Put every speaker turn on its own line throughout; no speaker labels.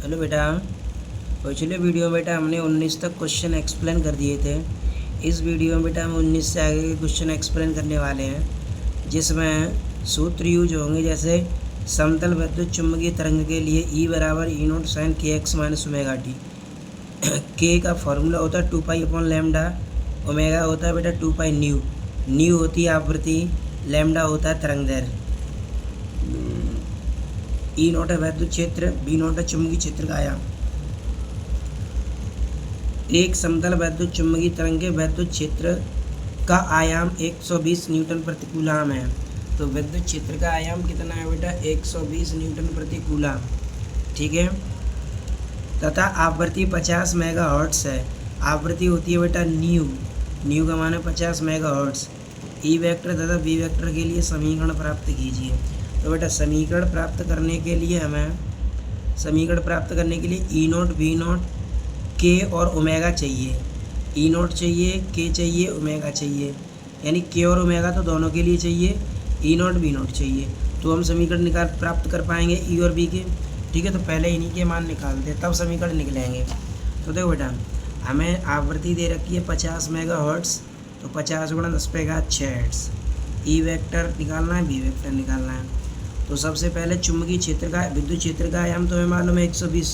Hello बेटा। पिछले video में बेटा हमने 19 तक क्वेश्चन एक्सप्लेन कर दिए थे। इस वीडियो में बेटा हम 19 से आगे के क्वेश्चन एक्सप्लेन करने वाले हैं, जिसमें सूत्र यूज होंगे जैसे समतल विद्युत चुम्बकीय तरंग के लिए E बराबर ई नोट साइन के एक्स माइनस ओमेगा टी। के का फॉर्मूला होता है 2 पाई अपॉन लैम्डा, ओमेगा होता है बेटा 2 पाई न्यू, न्यू होती है आवृत्ति, लैम्डा होता है तरंग दैर्घ्य। ई नोट है वैद्युत क्षेत्र, बी नोट है चुंबकीय क्षेत्र का आयाम। एक समतल वैद्युत चुंबकीय तरंग के वैद्युत क्षेत्र का आयाम 120 न्यूटन प्रति कूलाम है। तो विद्युत क्षेत्र का आयाम कितना है बेटा? 120 न्यूटन प्रति कूलाम, ठीक है। तथा आवृत्ति 50 मेगाहर्ट्ज़ है। आवृत्ति होती है बेटा न्यू, न्यू का मान है 50 मेगाहर्ट्ज़। ई वेक्टर तथा बी वेक्टर के लिए समीकरण प्राप्त कीजिए। तो बेटा समीकरण प्राप्त करने के लिए ई नोट, बी नोट, के और ओमेगा चाहिए। ई नोट चाहिए, के चाहिए, ओमेगा चाहिए, यानी के और ओमेगा तो दोनों के लिए चाहिए, ई नोट बी नोट चाहिए। तो हम समीकरण प्राप्त कर पाएंगे ई और बी के, ठीक है। तो पहले इन्हीं के मान निकालते हैं, तब समीकरण निकलेंगे। तो देखो बेटा, हमें आवृत्ति दे रखी है 50 मेगाहर्ट्ज़, तो 50 गुणा 10⁻6 हर्ट्ज़। ई वेक्टर निकालना है, बी वेक्टर निकालना है। तो सबसे पहले चुंबकीय क्षेत्र का, विद्युत क्षेत्र का आयाम तो हमें मालूम है 120,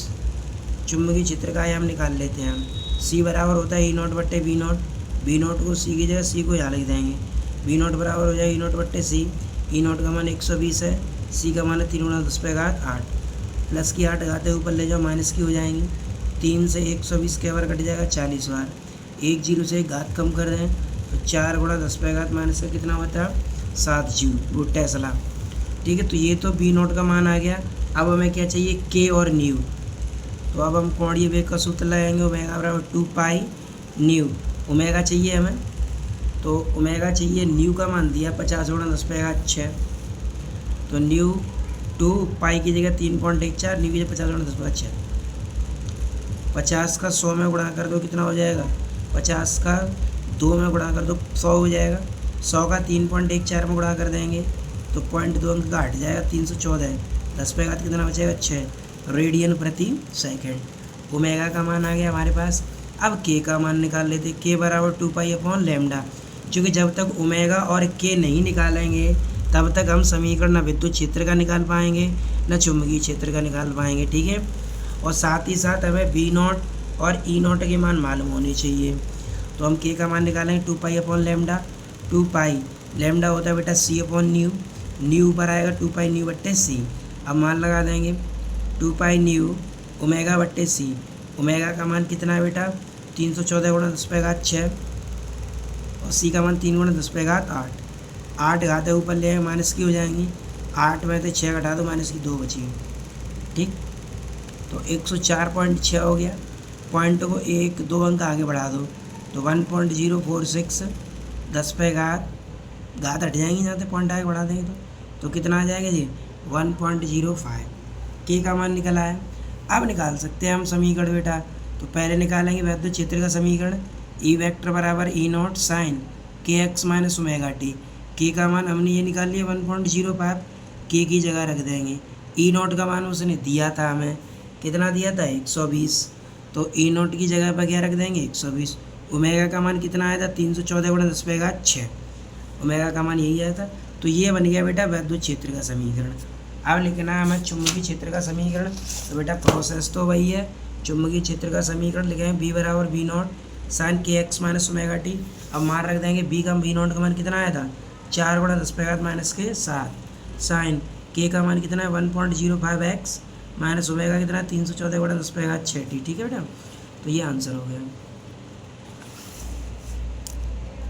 चुंबकीय क्षेत्र का आयाम निकाल लेते हैं हम। सी बराबर होता है ई नोट बट्टे बी नोट, बी नोट को सी की जगह सी को यहाँ लिख देंगे। बी नोट बराबर हो जाएगा ई नोट बट्टे सी। ई नोट का मान 120 है, सी का मान है 3 गुणा 10⁸8, प्लस की 8 घाते ऊपर ले जाओ, माइनस की हो जाएंगी। 3 से 120 के बार कट जाएगा 40 बार। 1 जीरो से एक घात कम कर दें तो 4 गुणा 10⁻, माइनस का कितना होता है 7 जूल, वो टेस्ला, ठीक है। तो ये तो बी नोट का मान आ गया। अब हमें क्या चाहिए? के और न्यू। तो अब हम कोणीय वेग का सूत्र लगाएंगे, ओमेगा बराबर 2 पाई न्यू। ओमेगा चाहिए हमें, तो ओमेगा चाहिए, न्यू का मान दिया 50 गुणा 10⁻6, तो न्यू 2 पाई की जगह 3.14, न्यू की जगह 50 गुणा 10⁻6। 50 का 100 में गुणा कर दो, कितना हो जाएगा? 50 का 2 में गुणा कर दो, 100 हो जाएगा। 100 का 3.14 में गुणा कर देंगे तो 0.2 अंक का हट जाएगा, 314। 10⁻, कितना बचेगा? 6 रेडियन प्रति सेकेंड। ओमेगा का मान आ गया हमारे पास। अब के का मान निकाल लेते। के बराबर 2 पाई अपॉन लैम्डा। क्योंकि जब तक ओमेगा और के नहीं निकालेंगे तब तक हम समीकरण न विद्युत क्षेत्र का निकाल पाएंगे न चुंबकीय क्षेत्र का निकाल पाएंगे, ठीक है। और साथ ही साथ हमें बी नोट और ई नोट के मान मालूम होने चाहिए। तो हम के का मान निकालेंगे 2 पाई अपॉन लैम्डा। 2 पाई लैम्डा होता है बेटा सी अपॉन न्यू, न्यू ऊपर आएगा 2 पाई न्यू बट्टे सी। अब मान लगा देंगे 2 पाई न्यू ओमेगा बट्टे सी। ओमेगा का मान कितना है बेटा? 314 गुणा 10⁻6, और सी का मान 3 गुणा 10⁻8। 8 घाते ऊपर ले आएंगे, माइनस की हो जाएंगी। 8 में से 6 घटा दो, माइनस की 2 बची, ठीक। तो 104.6 हो गया। पॉइंट को 1-2 अंक आगे बढ़ा दो तो 1.046, 10⁻, घात हट जाएंगी जहाँ से पॉइंट आगे बढ़ा देंगे तो कितना आ जाएगा जी? 1.05। के का मान निकल आया। अब निकाल सकते हैं हम समीकरण बेटा। तो पहले निकालेंगे वैद्युत क्षेत्र का समीकरण। ई वेक्टर बराबर ई नोट साइन के एक्स माइनस ओमेगा टी। के का मान हमने ये निकाल लिया 1.05, के की जगह रख देंगे। ई नोट का मान उसने दिया था हमें, कितना दिया था? 120, तो ई नोट की जगह पर क्या रख देंगे? 120। ओमेगा का मान कितना आया था? 314 गुणा 10⁻6, ओमेगा का मान यही आया था। तो ये बन गया बेटा वैद्युत क्षेत्र का समीकरण। अब लिखना है हमें चुंबकीय क्षेत्र का समीकरण। तो बेटा प्रोसेस तो वही है, चुंबकीय क्षेत्र का समीकरण लिखेंगे बी बराबर बी नोट साइन के एक्स माइनस ओमेगा टी। अब मान रख देंगे बी नोट का मान कितना आया था? 4 गुणा 10⁻, माइनस के 7, साइन के का मान कितना है? 1.05 एक्स, माइनस ओमेगा कितना है? 314 गुणा 10⁻6 टी, ठीक है बेटा। तो ये आंसर हो गया।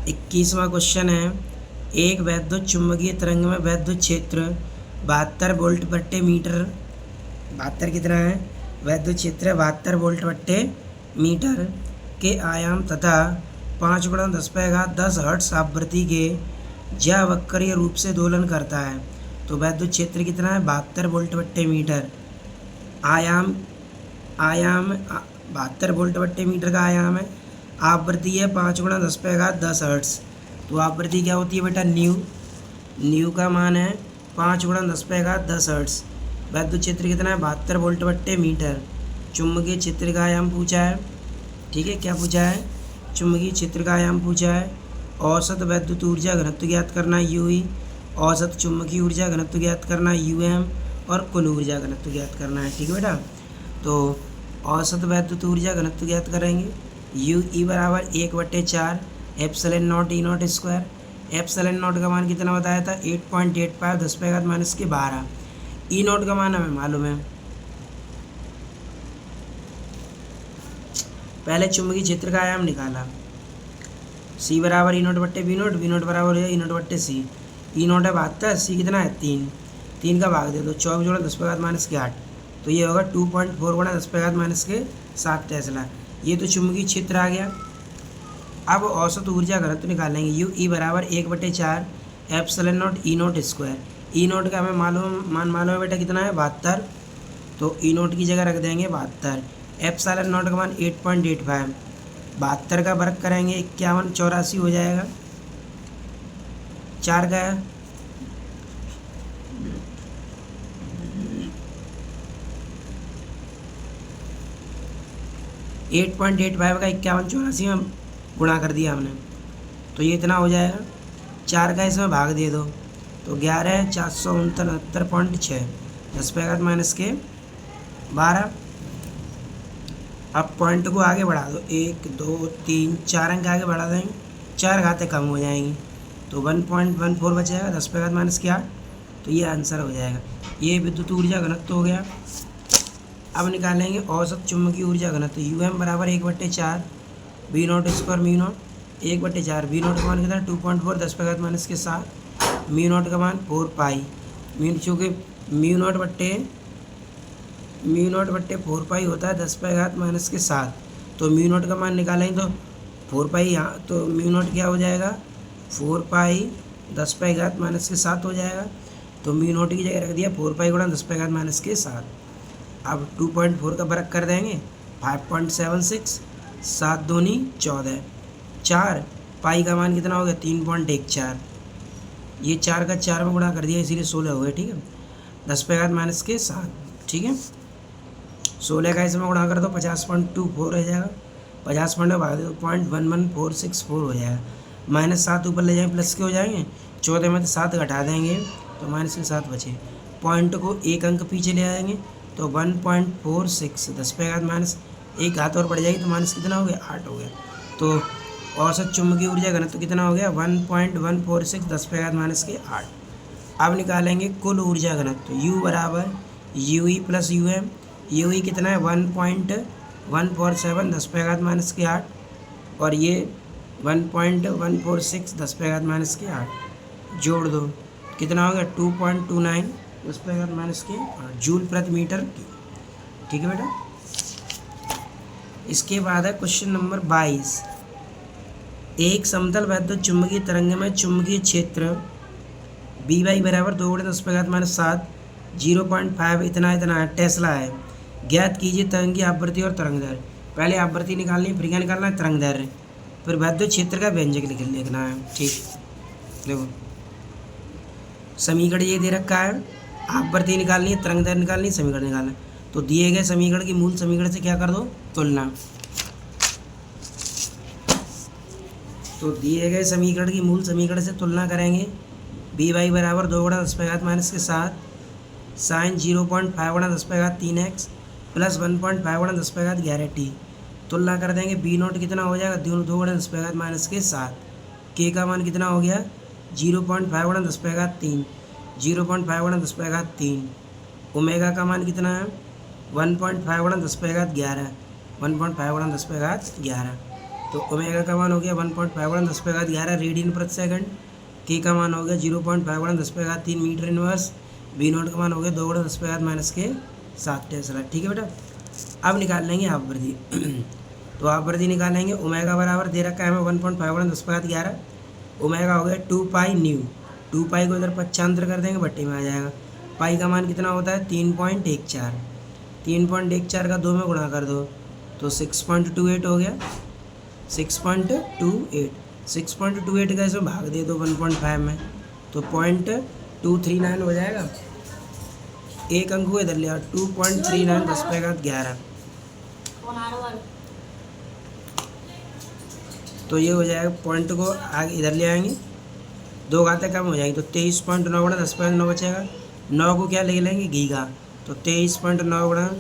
21वां क्वेश्चन है, एक वैद्युत चुंबकीय तरंग में वैद्युत क्षेत्र 72 वोल्ट बट्टे मीटर, 72 कितना है? वैद्युत क्षेत्र 72 वोल्ट बट्टे मीटर के आयाम तथा 5 गुणा 10⁻10 हर्ट्ज आवृत्ति के ज्यावक्रीय रूप से दोलन करता है। तो वैद्युत क्षेत्र कितना है? 72 वोल्ट बट्टे मीटर। आयाम 72 वोल्ट बट्टे मीटर का आयाम है। आवृत्ति है 5 गुणा 10⁻10 हर्ट्ज। तो आवृत्ति क्या होती है बेटा? न्यू, न्यू का मान है 5 गुणा 10⁻10 हर्ट्ज। वैद्युत क्षेत्र कितना है? 72 वोल्ट बट्टे मीटर। चुंबकीय क्षेत्र का आयाम पूछा है। ठीक है, क्या पूछा है? चुंबकीय क्षेत्र का आयाम पूछा है। औसत वैद्युत ऊर्जा घनत्व ज्ञात करना यूई, औसत चुंबकीय ऊर्जा घनत्व ज्ञात करना यूएम, और कुल ऊर्जा घनत्व ज्ञात करना है। ठीक है बेटा, तो औसत वैद्युत ऊर्जा घनत्व ज्ञात करेंगे। यू ई बराबर 1/4 epsilon not E not square. Epsilon not का मान कितना बताया था? 8.85 10⁻⁻12। ई नॉट का मान हमें मालूम है। पहले चुंबकीय क्षेत्र का आयाम निकाला। सी बराबर ई नॉट बट्टे बी नॉट, बी नॉट बराबर है ई नॉट बट्टे सी। ई नॉट है 72, सी कितना है 3, 3 का भाग दे दो, 24 जोड़ा 10⁻⁻8, तो ये होगा 2.4 गुणा 10⁻⁻7 टेस्ला। ये तो चुंबकीय क्षेत्र आ गया। अब औसत ऊर्जा घनत्व निकालेंगे। यू ई बराबर 1/4 epsilon not E not square. E not का हमें मालूम है बेटा कितना है? 72, तो ई नॉट की जगह रख देंगे 72। एप्सिलॉन नॉट का मान 8.85, 72 का वर्ग करेंगे 51, 84 हो जाएगा। 4 का है 8.85 का 51 84 में गुणा कर दिया हमने, तो ये इतना हो जाएगा। 4 का इसमें भाग दे दो, तो 11 469.6 10⁻⁻12। अब पॉइंट को आगे बढ़ा दो, 1 2 3 4 अंक आगे बढ़ा देंगे, 4 घातें कम हो जाएंगी, तो 1.14 बचेगा 10⁻⁻8, तो ये आंसर हो जाएगा। ये विद्युत ऊर्जा घनत्व हो गया। अब निकालेंगे औसत चुंबकीय ऊर्जा घनत्व। यू एम बराबर 1/4 B not square mu not, 1/4 B not का मान कितना? 2.4 10⁻⁻7, म्यू नॉट का मान 4 पाई, चूँकि म्यू नॉट बट्टे 4 पाई होता है 10⁻⁻7, तो म्यू नॉट का मान निकालेंगे तो 4 पाई यहाँ, तो म्यू नॉट क्या हो जाएगा? 4 पाई 10⁻⁻7 हो जाएगा, तो म्यू नॉट की जगह रख दिया 4 पाई गुणा 10⁻⁻7। अब 2.4 का वर्ग कर देंगे 5.76, 7 दूनी 14, 4 पाई का मान कितना हो गया? 3.14, ये 4 का 4 में गुणा कर दिया इसीलिए 16 हो गया। ठीक है, 10⁻⁻7, ठीक है। 16 का इसमें गुणा कर दो 50.24 रह जाएगा, 50 पॉइंट भाग दो 0.11464 हो जाएगा। -7 ऊपर ले जाएंगे प्लस के हो जाएंगे, 14 में तो 7 घटा देंगे तो माइनस के 7 बचे। पॉइंट को एक अंक पीछे ले आएंगे तो 1.46 10⁻⁻1 हाथ और बढ़ जाएगी तो माइनस कितना हो गया? 8 हो गया। तो औसत चुंबकीय ऊर्जा घनत्व कितना हो गया? 1.146 10⁻⁸। अब निकालेंगे कुल ऊर्जा घनत्व। U बराबर U E plus U M. U E कितना है? 1.147 10⁻⁸, और ये 1.146 10⁻⁸। जोड़ दो कितना हो गया? 2.29 10⁻⁸ जूल प्रति मीटर क्यूब। ठीक है बेटा। इसके बाद है क्वेश्चन नंबर 22। एक समतल वैद्युत चुंबकीय तरंग में चुंबकीय क्षेत्र बी वाई बराबर 2 × 10⁻⁷ 0.5 इतना टेस्ला है। ज्ञात कीजिए तरंग की आवृत्ति और तरंग दैर्घ्य। पहले आवृत्ति निकालनी, फिर क्या निकालना है? तरंग दैर्घ्य, फिर वैद्युत क्षेत्र का व्यंजक लिखना है। ठीक, देखो समीकरण ये दे रखा है, आवृत्ति निकालनी है, तरंग दैर्घ्य निकालनी है, समीकरण निकालना है। तो दिए गए समीकरण की मूल समीकरण से क्या कर दो? तुलना। तो दिए गए समीकरण की मूल समीकरण से तुलना करेंगे। बी वाई बराबर 2 × 10⁻⁷ साइन 0.5 × 10⁻³ प्लस 1.5 × 10⁻11t। तुलना कर देंगे। बी नोट कितना हो जाएगा? 2 × 10⁻⁷। के का मान कितना हो गया? 0.5 × 10⁻3, 0.5 × 10⁻3। ओमेगा का मान कितना है? 1.5 × 10⁻11, 1.5 × 10⁻11। तो ओमेगा का मान हो गया 1.5 × 10⁻11 रेडियन प्रति सेकंड। के का मान हो गया 0.5 × 10⁻3 मीटर इनवर्स। बी नोट का मान हो गया 2 × 10⁻⁷ टेस्ला। ठीक है बेटा। अब निकाल लेंगे आवृत्ति। तो आवृत्ति निकालेंगे। ओमेगा बराबर दे रखा है हमें 1.5 × 10⁻11। ओमेगा हो गया 2 पाई न्यू। 2 पाई को इधर पक्षांतर कर देंगे, बट्टे में आ जाएगा। पाई का मान कितना होता है? 3.14। 3.14 का 2 में गुणा कर दो तो 6.28 हो गया। 6.28 का इसमें भाग दे दो 1.5 में तो 0.239 हो जाएगा। एक अंक को इधर लिया 2.39 10⁻11। तो ये हो जाएगा, पॉइंट को आगे इधर ले आएंगे, 2 घातें कम हो जाएंगी, तो 23.9 गुणा 10⁻9 बचेगा। 9 को क्या लिख लेंगे, गीगा, तो 23.9 गुणा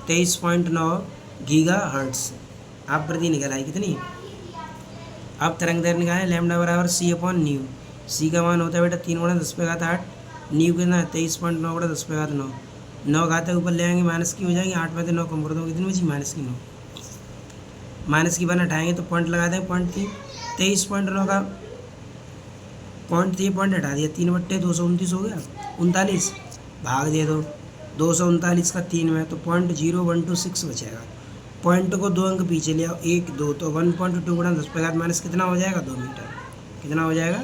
23.9 गीगा हर्ट्स आवृत्ति निकल आई कितनी। अब तरंग दैर्घ्य निकालें, लैम्डा बराबर c/न्यू। सी का मान होता है बेटा 3 गुणा 10⁻8, न्यू कितना है 23.9 गुणा 10⁻9। 9 घाते ऊपर ले आएंगे, माइनस की हो जाएंगी, 8 में से 9 कम कर दो, कितनी बची, -9। माइनस की 1 हटाएंगे तो पॉइंट लगा दें, पॉइंट थी 23.9 का पॉइंट थी, पॉइंट हटा दिया, 3/229 हो गया, 39 भाग दे दो 239 का 3 में, तो 0.0126 बचेगा। पॉइंट को 2 अंक पीछे ले आओ, 1 2, तो 1.2 गुणा 10⁻- कितना हो जाएगा, 2 मीटर। कितना हो जाएगा,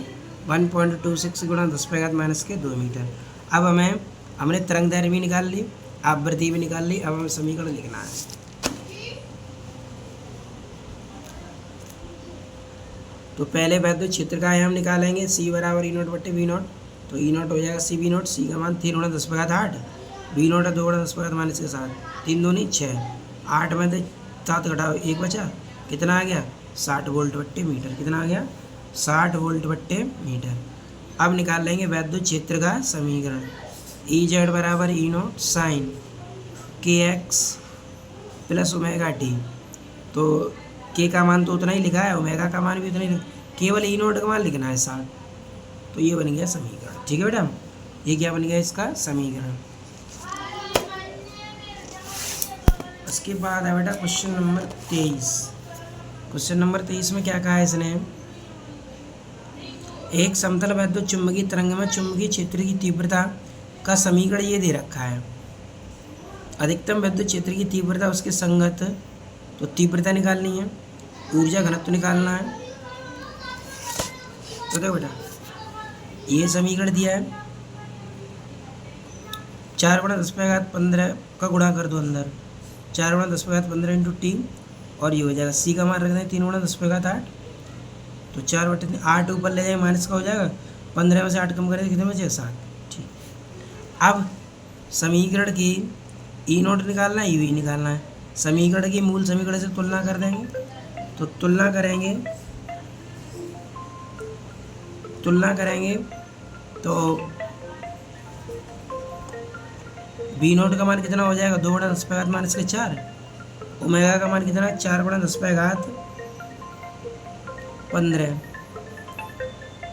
1.26 गुणा 10⁻² मीटर। अब हमने तरंग दैर्घ्य भी निकाल ली, आवृत्ति भी निकाल ली, अब हमें समीकरण लिखना है। तो पहले वैद्युत क्षेत्र का आयाम निकालेंगे, C बराबर E0/V0, तो E0 हो जाएगा C/V0। C का मान 3 गुणा 10⁻8, V0 है 2 गुणा 10⁻⁻7, 3 दूनी 6, 8 में से 7 घटाओ 1 बचा, कितना आ गया, 60 वोल्ट/मीटर। कितना आ गया, 60 वोल्ट/मीटर। अब निकाल लेंगे वैद्युत क्षेत्र का समीकरण, Ez बराबर E0 sign kx plus ω/t। तो के का मान तो उतना ही लिखा है, ओमेगा का मान भी उतना ही लिखा, केवल E0 का मान लिखना है 60। तो ये बन गया समीकरण, ठीक है बेटा, ये क्या बन गया इसका समीकरण। उसके बाद है बेटा क्वेश्चन नंबर 23। क्वेश्चन नंबर 23 में क्या कहा है इसने, एक समतल वैद्युत चुंबकीय तरंग में चुंबकीय क्षेत्र की तीव्रता का समीकरण ये दे रखा है। अधिकतम वैद्युत क्षेत्र की तीव्रता उसके संगत, तो तीव्रता निकालनी है, ऊर्जा घनत्व निकालना है। तो देखो बेटा ये समीकरण दिया है, 4 गुणा 10⁻15 का गुणा कर दो अंदर, 4 गुणा 10⁻15 इंटू टी, और ये हो जाएगा सी का मान रख दें 3 गुणा 10⁻8, तो 4/8 ऊपर ले जाए, माइनस का हो जाएगा, 15 में से 8 कम करें कितने बचे, 7। ठीक, अब समीकरण की E0 निकालना है, UV निकालना है। समीकरण की मूल समीकरण से तुलना कर देंगे, तो तुलना करेंगे तो V0 का मान कितना हो जाएगा, 2 गुणा 10⁻⁻4, ओमेगा का मान कितना है, 4 गुणा 10⁻15,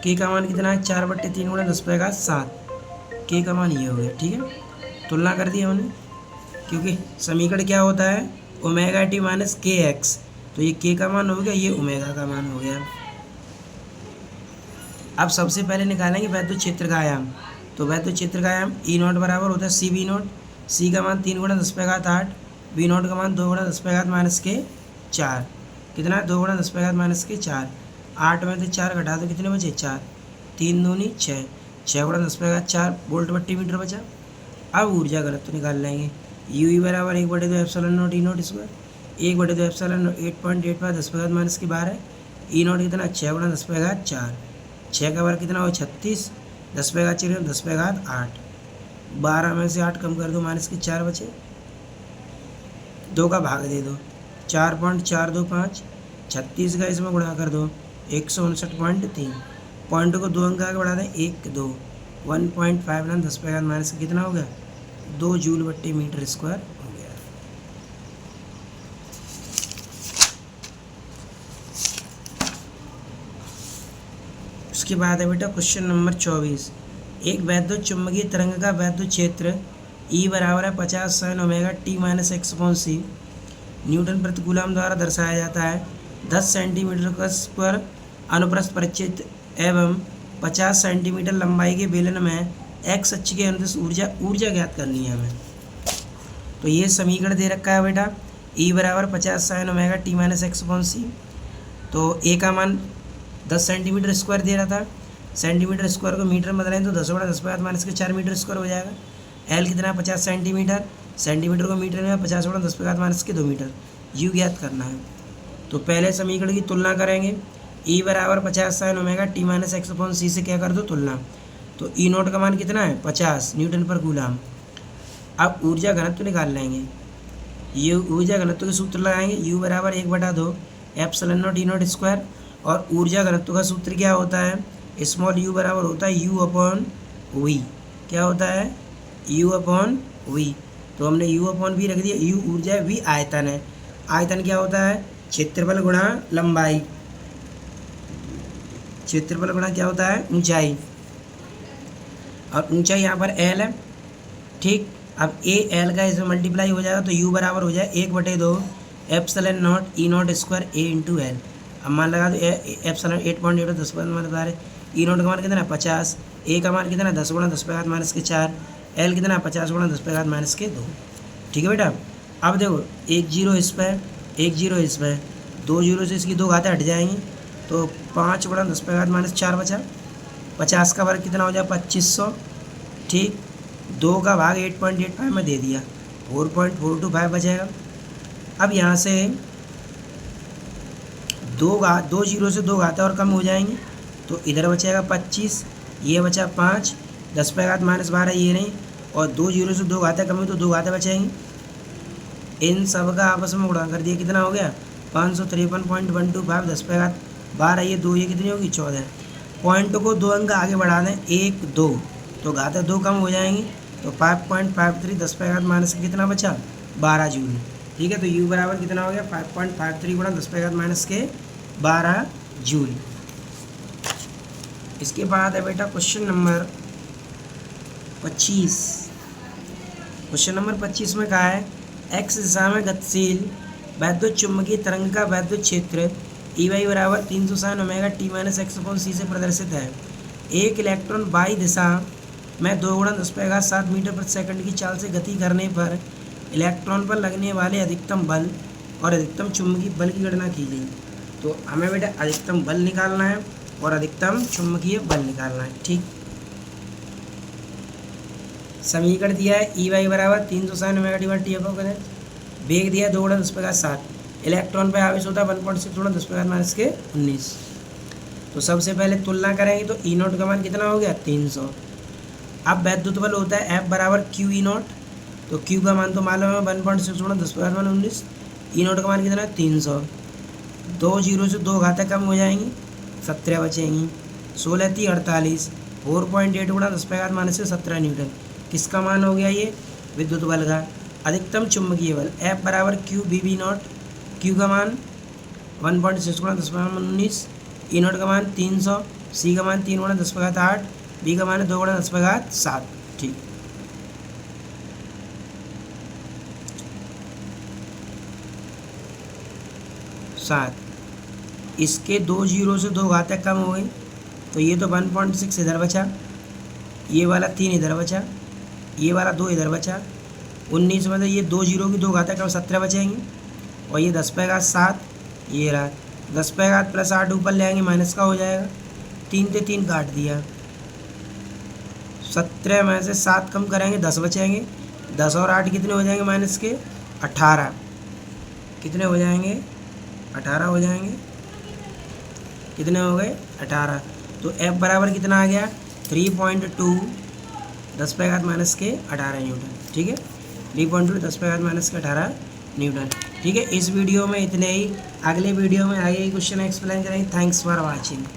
के का मान कितना है, 4/3 गुणा 10⁻7, के का मान ये हो गया। ठीक है, तुलना कर दी हमने, क्योंकि समीकरण क्या होता है, ω/t - kx, तो ये के का मान हो गया, ये ओमेगा का मान हो गया। अब सबसे पहले निकालेंगे वैद्युत क्षेत्र का आयाम, तो वैद्युत क्षेत्र का आयाम E0 बराबर होता है C/V0। C का मान 3 गुणा 10⁻8, V0 का मान 2 गुणा 10⁻⁻4, कितना है, 2 गुणा 10⁻⁻4, 8 में से 4 घटा दो, कितने बचे, 4, 3 दूनी 6, 6 गुणा 10⁻4 वोल्ट/मीटर बचा। अब ऊर्जा घनत्व निकाल लेंगे, U बराबर 1/2 epsilon not E0 square, 1/2 epsilon 8.85 10⁻12, E0 कितना, 6 गुणा 10⁻4, 6 का वर्ग कितना हो, 36, 10⁻4 10⁻8, 12 में से 8 कम कर दो, माइनस के 4 बचे, 2 का भाग दे दो, 4.425, 36 का इसमें गुणा कर दो, 159.3, पॉइंट को 2 अंक आगे बढ़ा दें, 1 2, 1.59 10⁻- कितना हो गया, 2 जूल/मीटर स्क्वायर हो गया। उसके बाद है बेटा क्वेश्चन नंबर 24। एक वैद्युत चुंबकीय तरंग का वैद्युत क्षेत्र E बराबर है 50 sin ω t - x/c न्यूटन प्रति कूलम द्वारा दर्शाया जाता है। 10 सेंटीमीटर पर अनुप्रस्थ परिचित एवं 50 सेंटीमीटर लंबाई के बेलन में एक्स अक्ष के अनुदिश ऊर्जा ज्ञात करनी है हमें। तो ये समीकरण दे रखा है बेटा, E बराबर 50 sin ω t - x/c। तो ए का मान 10 सेंटीमीटर स्क्वायर दे रहा था, सेंटीमीटर स्क्वायर को मीटर में बदलें तो 10 गुणा 10⁻⁻4 मीटर स्क्वायर हो जाएगा। एल कितना है, 50 सेंटीमीटर, सेंटीमीटर को मीटर में 50 गुणा 10⁻2 मीटर, यू ज्ञात करना है। तो पहले समीकरण की तुलना करेंगे, E बराबर 50 sin ω t - x/c से क्या कर दो, तुलना। तो E0 का मान कितना है, 50 न्यूटन पर कूलम। अब ऊर्जा घनत्व निकाल लेंगे, ये ऊर्जा घनत्व के सूत्र लगाएंगे, U बराबर 1/2 epsilon not E not square. और ऊर्जा घनत्व का सूत्र क्या होता है, स्मॉल u बराबर होता है U/v। क्या होता है, U/v। तो हमने U/v रख दिया। U ऊर्जा है, v आयतन है। आयतन क्या होता है, क्षेत्रफल गुणा लंबाई। क्षेत्रफल गुणा क्या होता है, ऊंचाई। और ऊंचाई यहाँ पर l है, ठीक। अब a l का इसमें मल्टीप्लाई हो जाएगा तो u बराबर हो जाए 1/2 epsilon not E not square a into L. अब मान लगा दो एप्सिलॉन 8.8 10 मान बता रहे। ई नॉट का मान कितना 50, a का मान कितना 10 × 10⁻⁴, l कितना 50 × 10⁻²। ठीक है बेटा। अब देखो एक जीरो इस पर, एक जीरो इस पर, 2 जीरो से इसकी 2 घातें हट जाएंगी तो 5 × 10⁻⁴ बचा। 50 का वर्ग कितना हो जाए 2500, ठीक। 2 का भाग 8.85 में दे दिया, 4.425 बचेगा। अब यहाँ से 2 जीरो से 2 घातें और कम हो जाएंगी तो इधर बचेगा 25, ये बचा 5, 10⁻⁻12 ये नहीं, और 2 जीरो से 2 घातें कम हुई तो 2 घातें बचेंगी। इन सब का आपस में गुणा कर दिया, कितना हो गया 553.125 10⁻12 ये 2 ये कितनी होगी 14। पॉइंट को 2 अंक आगे बढ़ा दें 1 2 तो घातें 2 कम हो जाएंगी तो 5.53 10⁻⁻ कितना बचा 12 जूल। ठीक है, तो u बराबर कितना हो गया 5.53 × 10⁻12 जूल। इसके बाद है बेटा क्वेश्चन नंबर 25। क्वेश्चन नंबर 25 में कहा है x दिशा में गतिशील वैद्युत चुम्बकीय तरंग का वैद्युत क्षेत्र E y बराबर 300 sin ωt-x/c से प्रदर्शित है। एक इलेक्ट्रॉन y दिशा में 2 × 10⁻7 मीटर प्रति सेकंड की चाल से गति करने पर इलेक्ट्रॉन पर लगने वाले अधिकतम बल और अधिकतम चुंबकीय बल की गणना कीजिए। तो हमें बेटा अधिकतम बल निकालना है और अधिकतम चुंबकीय बल निकालना है, ठीक। समीकरण दिया है ई वाई बराबर 300 sin ωt/t। वेग दिया 2 × 10⁻7। इलेक्ट्रॉन पर आवेश होता है 1.6 × 10⁻19। तो सबसे पहले तुलना करेंगे तो ई नॉट का मान कितना हो गया 300। अब वैद्युत बल होता है F बराबर Q ई नॉट। तो Q का मान तो मालूम है 1.6 × 10⁻19। ई नॉट का मान कितना है 300। 2 जीरो से 2 घातें कम हो जाएंगी, 17 बचेंगी। 16 3 48, 4.8 × 10⁻17 न्यूटन। किसका मान हो गया ये, विद्युत बल का। अधिकतम चुंबकीय बल F बराबर Q B B not. Q का मान 1.6 × 10⁻19, ई नॉट का मान 300, C का मान 3 × 10⁸, B का मान है 2 × 10⁷, ठीक। सात इसके 2 जीरो से 2 घातें कम हो गई तो ये तो 1.6 इधर बचा, ये वाला 3 इधर बचा, ये वाला 2 इधर बचा। 19 में तो ये 2 जीरो की 2 घातें कम 17 बचेंगी और ये 10⁻7 ये रहा। 10⁻+8 ऊपर ले आएंगे माइनस का हो जाएगा। 3 से 3 काट दिया। 17 में से 7 कम करेंगे 10 बचेंगे। 10 और 8 कितने हो जाएंगे माइनस के 18। कितने हो जाएंगे 18 हो जाएंगे। कितने हो गए 18। तो F बराबर कितना आ गया 3.2 10⁻−18 न्यूटन, ठीक है। 3.2 10⁻−18 न्यूटन, ठीक है। इस वीडियो में इतने ही। अगले वीडियो में आगे क्वेश्चन एक्सप्लेन करेंगे। Thanks for watching.